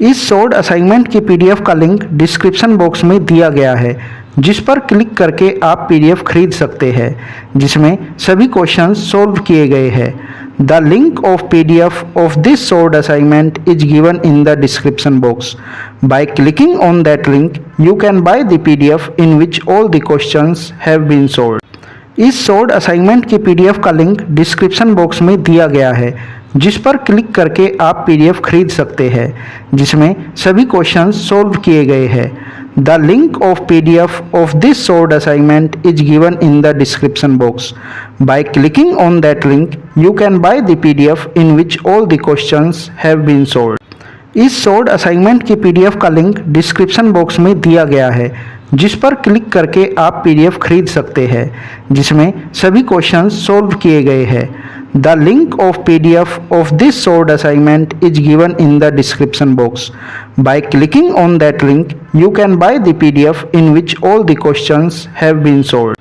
इस short assignment की PDF का लिंक डिस्क्रिप्शन बॉक्स में दिया गया है, जिस पर क्लिक करके आप पीडीएफ खरीद सकते हैं, जिसमें सभी क्वेश्चंस सॉल्व किए गए हैं। The link of PDF of this short assignment is given in the description box. By clicking on that link you can buy the PDF in which all the questions have been solved. इस short assignment की PDF का link description box में दिया गया है, जिस पर click करके आप पीडीएफ खरीद सकते हैं, जिसमें सभी क्वेश्चंस सॉल्व किए गए हैं। The link of PDF of this short assignment is given in the description box. By clicking on that link you can buy the PDF in which all the questions have been solved. इस short assignment की PDF का link description box में दिया गया है, जिस पर click करके आप पीडीएफ खरीद सकते हैं, जिसमें सभी क्वेश्चंस सॉल्व किए गए हैं। The link of PDF of this short assignment is given in the description box. By clicking on that link you can buy the PDF in which all the questions have been solved.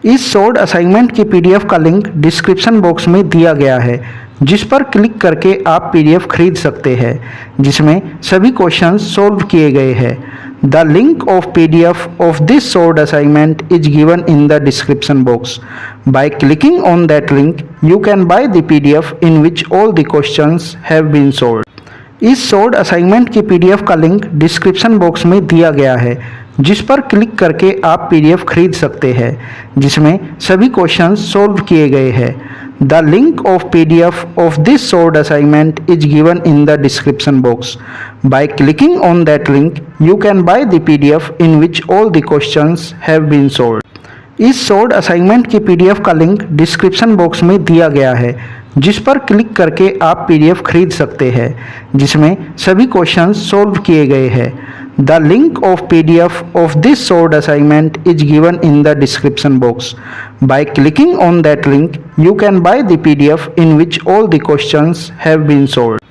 इस short assignment की PDF का link description box में दिया गया है, जिस पर click करके आप पीडीएफ खरीद सकते हैं, जिसमें सभी क्वेश्चंस सॉल्व किए गए हैं। The link of PDF of this short assignment is given in the description box. By clicking on that link you can buy the PDF in which all the questions have been solved. इस short assignment की PDF का link description box में दिया गया है, जिस पर click करके आप पीडीएफ खरीद सकते हैं, जिसमें सभी क्वेश्चंस सॉल्व किए गए हैं। The link of PDF of this short assignment is given in the description box. By clicking on that link you can buy the PDF in which all the questions have been solved. इस short assignment की PDF का link description box में दिया गया है, जिस पर click करके आप पीडीएफ खरीद सकते हैं, जिसमें सभी क्वेश्चंस सॉल्व किए गए हैं। The link of PDF of this short assignment is given in the description box. By clicking on that link you can buy the PDF in which all the questions have been solved.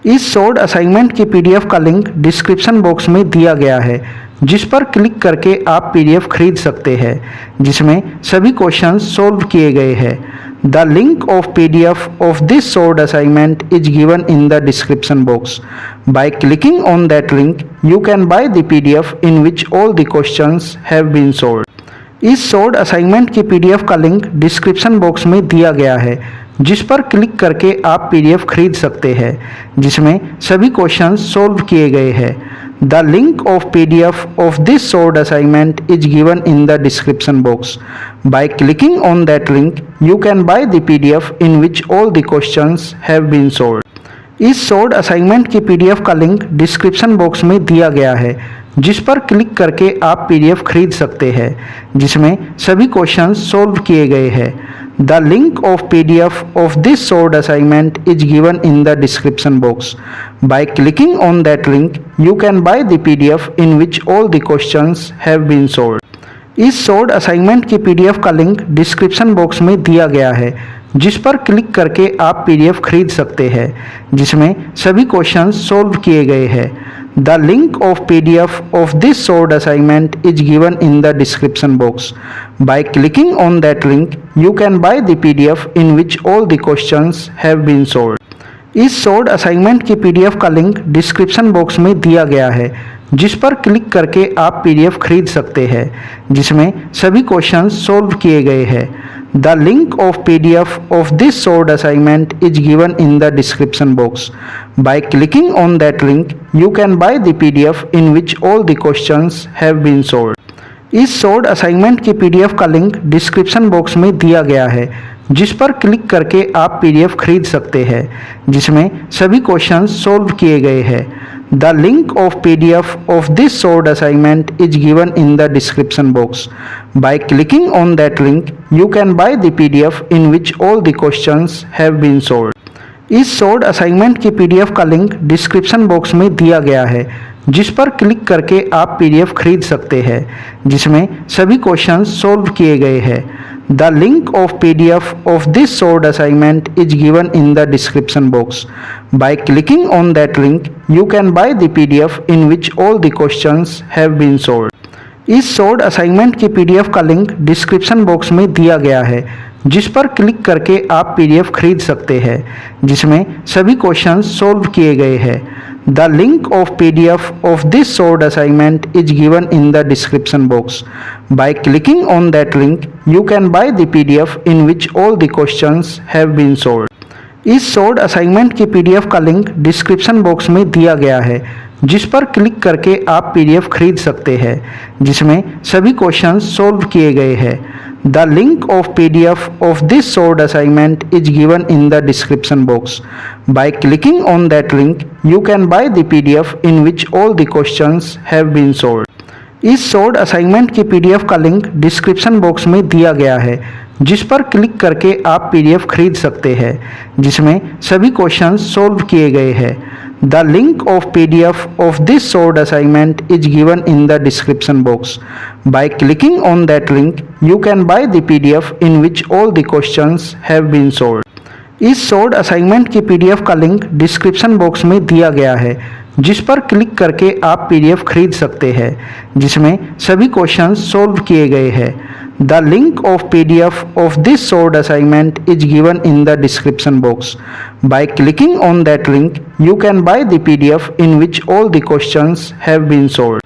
इस short assignment की PDF का link description box में दिया गया है, जिस पर click करके आप पीडीएफ खरीद सकते हैं, जिसमें सभी क्वेश्चंस सॉल्व किए गए हैं। The link of PDF of this short assignment is given in the description box. By clicking on that link you can buy the PDF in which all the questions have been solved. इस short assignment की PDF का link description box में दिया गया है, जिस पर click करके आप पीडीएफ खरीद सकते हैं, जिसमें सभी क्वेश्चंस सॉल्व किए गए हैं। The link of PDF of this short assignment is given in the description box. By clicking on that link you can buy the PDF in which all the questions have been solved. इस short assignment की PDF का link description box में दिया गया है, जिस पर click करके आप पीडीएफ खरीद सकते हैं, जिसमें सभी क्वेश्चंस सॉल्व किए गए हैं। The link of PDF of this short assignment is given in the description box. By clicking on that link you can buy the PDF in which all the questions have been solved. इस short assignment की PDF का link description box में दिया गया है, जिस पर click करके आप पीडीएफ खरीद सकते हैं, जिसमें सभी क्वेश्चंस सॉल्व किए गए हैं। The link of PDF of this short assignment is given in the description box. By clicking on that link you can buy the PDF in which all the questions have been solved. इस short assignment की PDF का link description box में दिया गया है, जिस पर click करके आप पीडीएफ खरीद सकते हैं, जिसमें सभी क्वेश्चंस सॉल्व किए गए हैं। The link of PDF of this short assignment is given in the description box. By clicking on that link you can buy the PDF in which all the questions have been solved. इस short assignment की PDF का link description box में दिया गया है, जिस पर click करके आप पीडीएफ खरीद सकते हैं, जिसमें सभी क्वेश्चंस सॉल्व किए गए हैं। The link of PDF of this short assignment is given in the description box. By clicking on that link you can buy the PDF in which all the questions have been solved. इस short assignment की PDF का link description box में दिया गया है, जिस पर click करके आप पीडीएफ खरीद सकते हैं, जिसमें सभी क्वेश्चंस सॉल्व किए गए हैं। The link of PDF of this short assignment is given in the description box. By clicking on that link you can buy the PDF in which all the questions have been solved. इस short assignment की PDF का link description box में दिया गया है, जिस पर click करके आप पीडीएफ खरीद सकते हैं, जिसमें सभी क्वेश्चंस सॉल्व किए गए हैं। The link of PDF of this solved assignment is given in the description box. By clicking on that link, you can buy the PDF in which all the questions have been solved. इस solved assignment की PDF का link description box में दिया गया है, जिस पर click करके आप पीडीएफ खरीद सकते हैं, जिसमें सभी क्वेश्चंस सोल्व किए गए हैं। The link of PDF of this solved assignment is given in the description box. By clicking on that link, you can buy the PDF in which all the questions have been solved. इस solved assignment की PDF का link description box में दिया गया है, जिस पर click करके आप पीडीएफ खरीद सकते हैं, जिसमें सभी क्वेश्चंस सोल्व किए गए हैं। The link of PDF of this solved assignment is given in the description box. By clicking on that link, you can buy the PDF in which all the questions have been solved. इस solved assignment की PDF का link description box में दिया गया है, जिस पर click करके आप पीडीएफ खरीद सकते हैं, जिसमें सभी क्वेश्चंस सोल्व किए गए हैं। The link of PDF of this solved assignment is given in the description box. By clicking on that link, you can buy the PDF in which all the questions have been solved.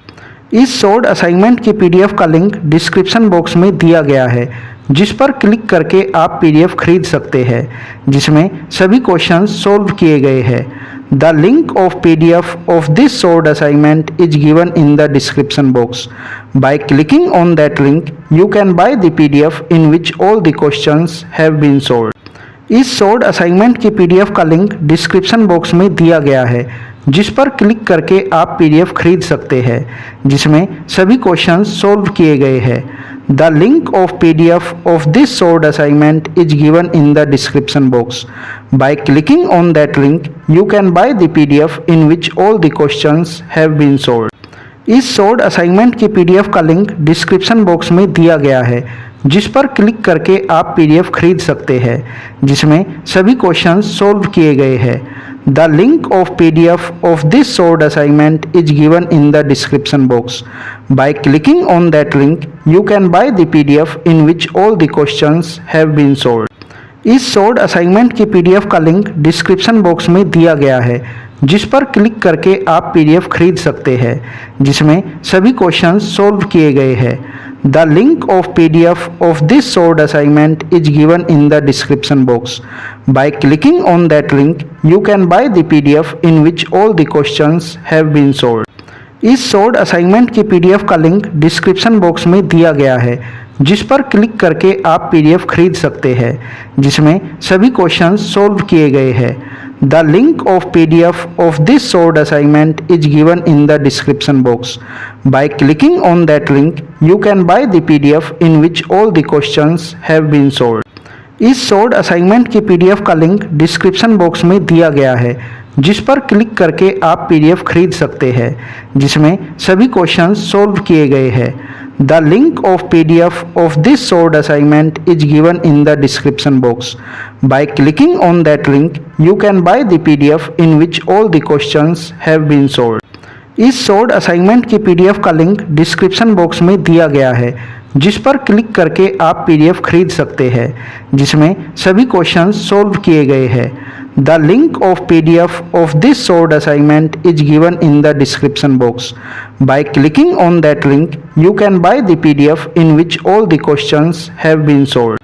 इस solved assignment की PDF का link description box में दिया गया है, जिस पर click करके आप पीडीएफ खरीद सकते हैं, जिसमें सभी क्वेश्चंस सोल्व किए गए हैं। The link of PDF of this solved assignment is given in the description box. By clicking on that link, you can buy the PDF in which all the questions have been solved. इस solved assignment की PDF का link description box में दिया गया है, जिस पर click करके आप पीडीएफ खरीद सकते हैं, जिसमें सभी क्वेश्चंस सोल्व किए गए हैं। The link of PDF of this solved assignment is given in the description box. By clicking on that link, you can buy the PDF in which all the questions have been solved. इस solved assignment की PDF का link description box में दिया गया है, जिस पर click करके आप पीडीएफ खरीद सकते हैं, जिसमें सभी क्वेश्चंस सोल्व किए गए हैं। The link of PDF of this solved assignment is given in the description box. By clicking on that link, you can buy the PDF in which all the questions have been solved. इस solved assignment की PDF का link description box में दिया गया है, जिस पर click करके आप पीडीएफ खरीद सकते हैं, जिसमें सभी क्वेश्चंस सोल्व किए गए हैं। The link of PDF of this solved assignment is given in the description box. By clicking on that link, you can buy the PDF in which all the questions have been solved. इस solved assignment की PDF का link description box में दिया गया है, जिस पर click करके आप पीडीएफ खरीद सकते हैं, जिसमें सभी क्वेश्चंस सोल्व किए गए हैं। The link of PDF of this solved assignment is given in the description box. By clicking on that link, you can buy the PDF in which all the questions have been solved. इस solved assignment की PDF का link description box में दिया गया है, जिस पर click करके आप पीडीएफ खरीद सकते हैं, जिसमें सभी क्वेश्चंस सोल्व किए गए हैं। The link of PDF of this solved assignment is given in the description box. By clicking on that link, you can buy the PDF in which all the questions have been solved. इस solved assignment की PDF का link description box में दिया गया है, जिस पर click करके आप पीडीएफ खरीद सकते हैं, जिसमें सभी क्वेश्चंस सोल्व किए गए हैं। The link of PDF of this solved assignment is given in the description box. By clicking on that link, you can buy the PDF in which all the questions have been solved.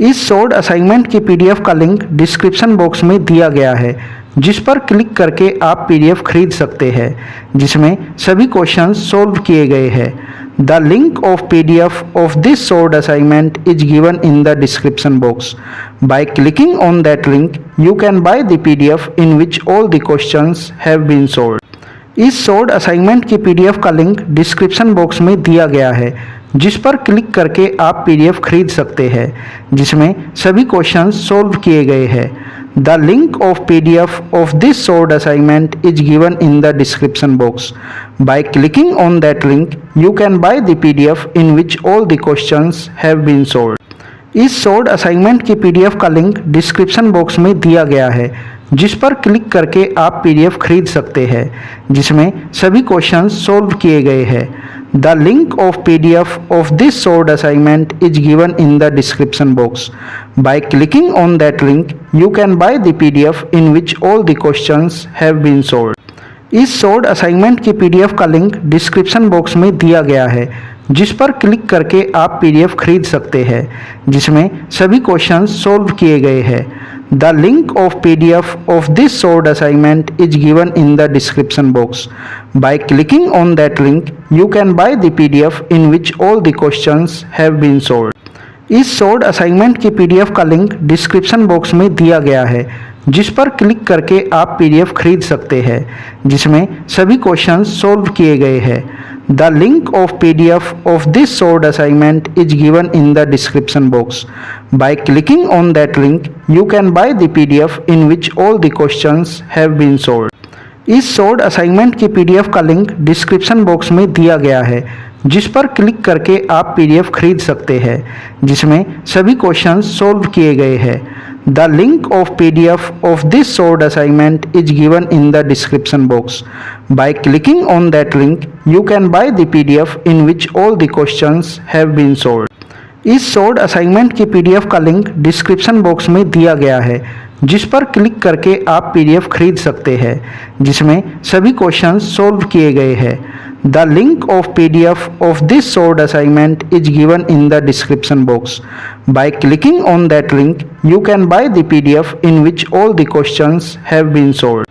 इस solved assignment की PDF का link description box में दिया गया है, जिस पर click करके आप पीडीएफ खरीद सकते हैं, जिसमें सभी क्वेश्चंस सोल्व किए गए हैं। The link of PDF of this solved assignment is given in the description box. By clicking on that link, you can buy the PDF in which all the questions have been solved. इस solved assignment की PDF का link description box में दिया गया है, जिस पर click करके आप पीडीएफ खरीद सकते हैं, जिसमें सभी क्वेश्चंस सोल्व किए गए हैं। The link of PDF of this solved assignment is given in the description box. By clicking on that link, you can buy the PDF in which all the questions have been solved. इस solved assignment की PDF का link description box में दिया गया है, जिस पर click करके आप पीडीएफ खरीद सकते हैं, जिसमें सभी क्वेश्चंस सोल्व किए गए हैं। The link of PDF of this solved assignment is given in the description box. By clicking on that link, you can buy the PDF in which all the questions have been solved. इस short assignment की PDF का link description box में दिया गया है, जिस पर click करके आप पीडीएफ खरीद सकते हैं, जिसमें सभी क्वेश्चंस सॉल्व किए गए हैं। The link of PDF of this short assignment is given in the description box. By clicking on that link you can buy the PDF in which all the questions have been solved. इस short assignment की PDF का link description box में दिया गया है, जिस पर click करके आप पीडीएफ खरीद सकते हैं, जिसमें सभी क्वेश्चंस सॉल्व किए गए हैं। The link of PDF of this short assignment is given in the description box. By clicking on that link you can buy the PDF in which all the questions have been solved. इस short assignment की PDF का link description box में दिया गया है, जिस पर click करके आप पीडीएफ खरीद सकते हैं, जिसमें सभी क्वेश्चंस सॉल्व किए गए हैं। The link of PDF of this short assignment is given in the description box. By clicking on that link you can buy the PDF in which all the questions have been solved. इस short assignment की PDF का link description box में दिया गया है, जिस पर click करके आप पीडीएफ खरीद सकते हैं, जिसमें सभी क्वेश्चंस सॉल्व किए गए हैं। The link of PDF of this short assignment is given in the description box. By clicking on that link, you can buy the PDF in which all the questions have been solved.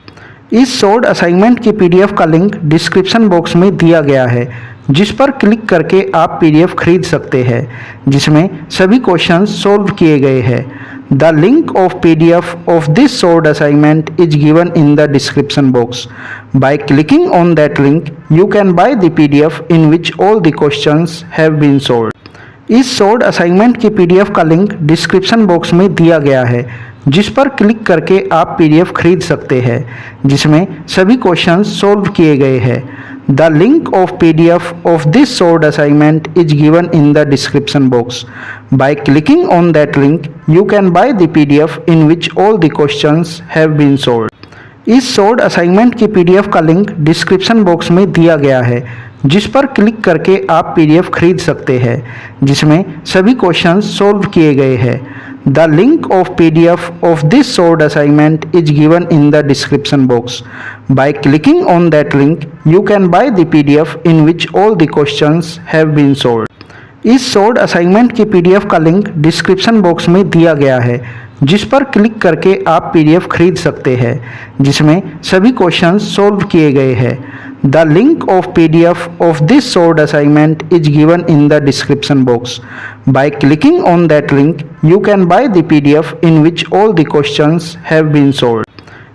इस short assignment की PDF का link description box में दिया गया है, जिस पर click करके आप पीडीएफ खरीद सकते हैं, जिसमें सभी क्वेश्चंस सॉल्व किए गए हैं। The link of PDF of this short assignment is given in the description box. By clicking on that link, you can buy the PDF in which all the questions have been solved. इस short assignment की PDF का link description box में दिया गया है, जिस पर click करके आप पीडीएफ खरीद सकते हैं, जिसमें सभी क्वेश्चंस सॉल्व किए गए हैं। The link of PDF of this short assignment is given in the description box. By clicking on that link, you can buy the PDF in which all the questions have been solved. इस short assignment की PDF का link description box में दिया गया है, जिस पर click करके आप पीडीएफ खरीद सकते हैं, जिसमें सभी क्वेश्चंस सॉल्व किए गए हैं। The link of PDF of this short assignment is given in the description box. By clicking on that link, you can buy the PDF in which all the questions have been solved. इस short assignment की PDF का link description box में दिया गया है, जिस पर click करके आप पीडीएफ खरीद सकते हैं, जिसमें सभी क्वेश्चंस सॉल्व किए गए हैं। The link of PDF of this short assignment is given in the description box. By clicking on that link, you can buy the PDF in which all the questions have been solved.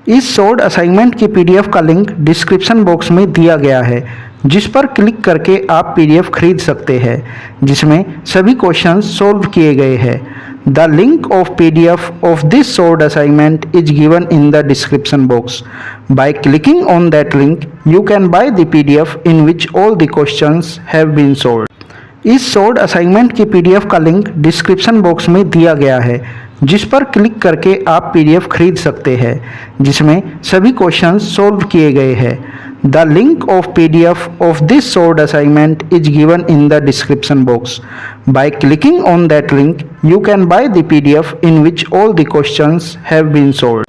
इस short assignment की PDF का link description box में दिया गया है, जिस पर click करके आप पीडीएफ खरीद सकते हैं, जिसमें सभी क्वेश्चंस सॉल्व किए गए हैं। The link of PDF of this short assignment is given in the description box. By clicking on that link, you can buy the PDF in which all the questions have been solved. इस short assignment की PDF का link description box में दिया गया है, जिस पर click करके आप पीडीएफ खरीद सकते हैं, जिसमें सभी क्वेश्चंस सॉल्व किए गए हैं। The link of PDF of this short assignment is given in the description box. By clicking on that link, you can buy the PDF in which all the questions have been solved.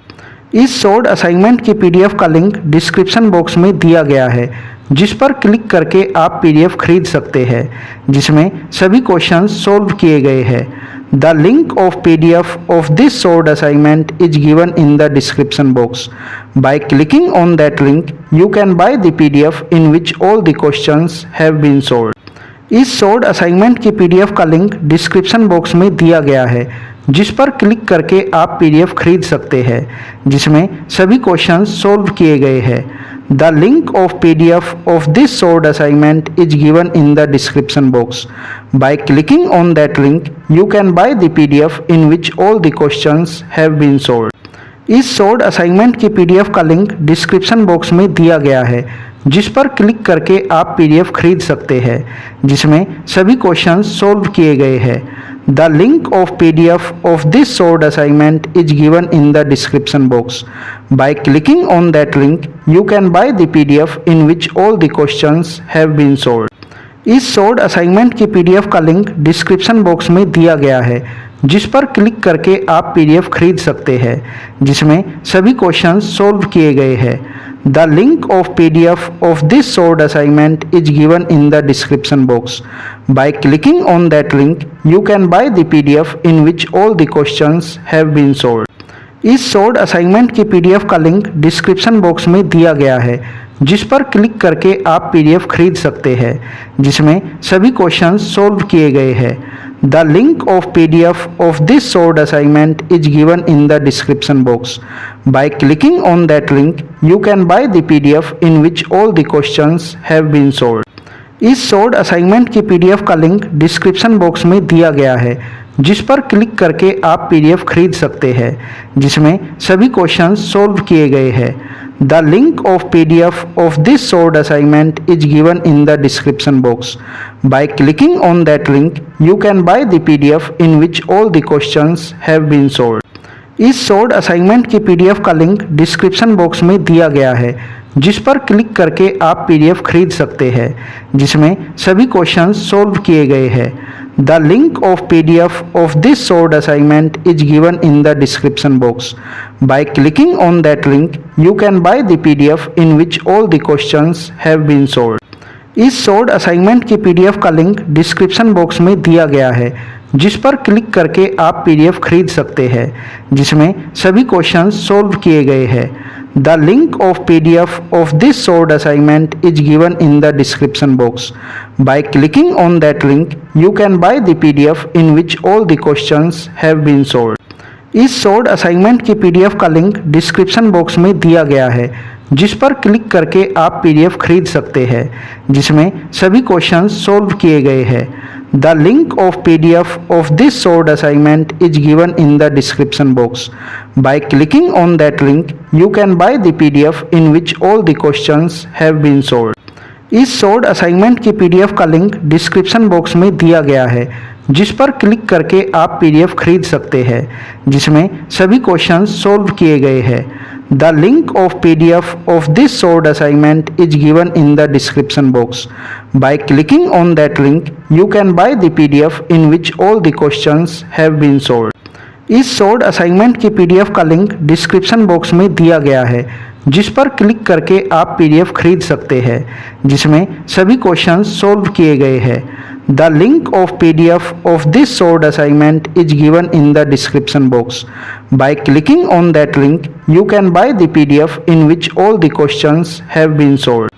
इस short assignment की PDF का link description box में दिया गया है, जिस पर click करके आप पीडीएफ खरीद सकते हैं, जिसमें सभी क्वेश्चंस सॉल्व किए गए हैं। The link of PDF of this short assignment is given in the description box. By clicking on that link, you can buy the PDF in which all the questions have been solved. इस short assignment की PDF का link description box में दिया गया है, जिस पर click करके आप पीडीएफ खरीद सकते हैं, जिसमें सभी क्वेश्चंस सॉल्व किए गए हैं। The link of PDF of this short assignment is given in the description box. By clicking on that link, you can buy the PDF in which all the questions have been solved. इस short assignment की PDF का link description box में दिया गया है, जिस पर click करके आप पीडीएफ खरीद सकते हैं, जिसमें सभी क्वेश्चंस सॉल्व किए गए हैं। The link of PDF of this short assignment is given in the description box. By clicking on that link, you can buy the PDF in which all the questions have been solved. इस short assignment की PDF का link description box में दिया गया है, जिस पर click करके आप पीडीएफ खरीद सकते हैं, जिसमें सभी क्वेश्चंस सॉल्व किए गए हैं। The link of PDF of this solved assignment is given in the description box. By clicking on that link, you can buy the PDF in which all the questions have been solved. इस solved assignment की PDF का link description box में दिया गया है, जिस पर click करके आप PDF खरीद सकते हैं, जिसमें सभी क्वेश्चंस सॉल्व किए गए हैं. The link of PDF of this solved assignment is given in the description box. By clicking on that link, you can buy the PDF in which all the questions have been solved. इस solved assignment की PDF का link description box में दिया गया है, जिस पर click करके आप PDF खरीद सकते हैं, जिसमें सभी क्वेश्चंस सॉल्व किए गए हैं. The link of PDF of this solved assignment is given in the description box. By clicking on that link, you can buy the PDF in which all the questions have been solved. इस solved assignment की PDF का link description box में दिया गया है, जिस पर click करके आप PDF खरीद सकते हैं, जिसमें सभी क्वेश्चंस सॉल्व किए गए हैं. The link of PDF of this solved assignment is given in the description box. By clicking on that link, you can buy the PDF in which all the questions have been solved. इस solved assignment की PDF का link description box में दिया गया है, जिस पर click करके आप PDF खरीद सकते हैं, जिसमें सभी क्वेश्चंस सॉल्व किए गए हैं. The link of PDF of this solved assignment is given in the description box. By clicking on that link, you can buy the PDF in which all the questions have been solved. इस solved assignment की PDF का link description box में दिया गया है, जिस पर click करके आप PDF खरीद सकते हैं, जिसमें सभी क्वेश्चंस सॉल्व किए गए हैं. The link of PDF of this solved assignment is given in the description box. By clicking on that link, you can buy the PDF in which all the questions have been solved. इस solved assignment की PDF का link description box में दिया गया है, जिस पर click करके आप PDF खरीद सकते हैं, जिसमें सभी क्वेश्चंस सॉल्व किए गए हैं. The link of PDF of this solved assignment is given in the description box. By clicking on that link, you can buy the PDF in which all the questions have been solved. इस solved assignment की PDF का link description box में दिया गया है, जिस पर click करके आप PDF खरीद सकते हैं, जिसमें सभी क्वेश्चंस सॉल्व किए गए हैं. The link of PDF of this solved assignment is given in the description box. By clicking on that link, you can buy the PDF in which all the questions have been solved.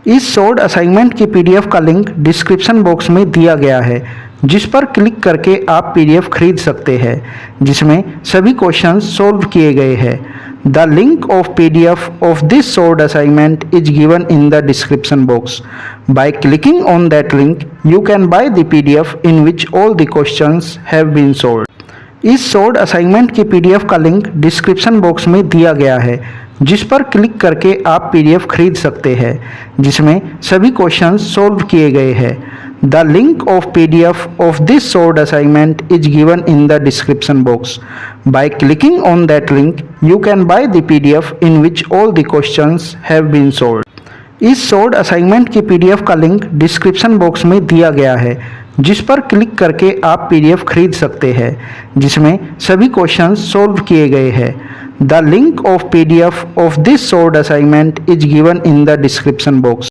इस solved assignment की PDF का link description box में दिया गया है, जिस पर click करके आप PDF खरीद सकते हैं, जिसमें सभी क्वेश्चंस सॉल्व किए गए हैं. The link of PDF of this solved assignment is given in the description box. By clicking on that link, you can buy the PDF in which all the questions have been solved. इस solved assignment की PDF का link description box में दिया गया है, जिस पर click करके आप PDF खरीद सकते हैं, जिसमें सभी क्वेश्चंस सॉल्व किए गए हैं. The link of PDF of this solved assignment is given in the description box. By clicking on that link, you can buy the PDF in which all the questions have been solved. इस solved assignment की PDF का link description box में दिया गया है, जिस पर click करके आप PDF खरीद सकते हैं, जिसमें सभी क्वेश्चंस सॉल्व किए गए हैं. The link of PDF of this solved assignment is given in the description box.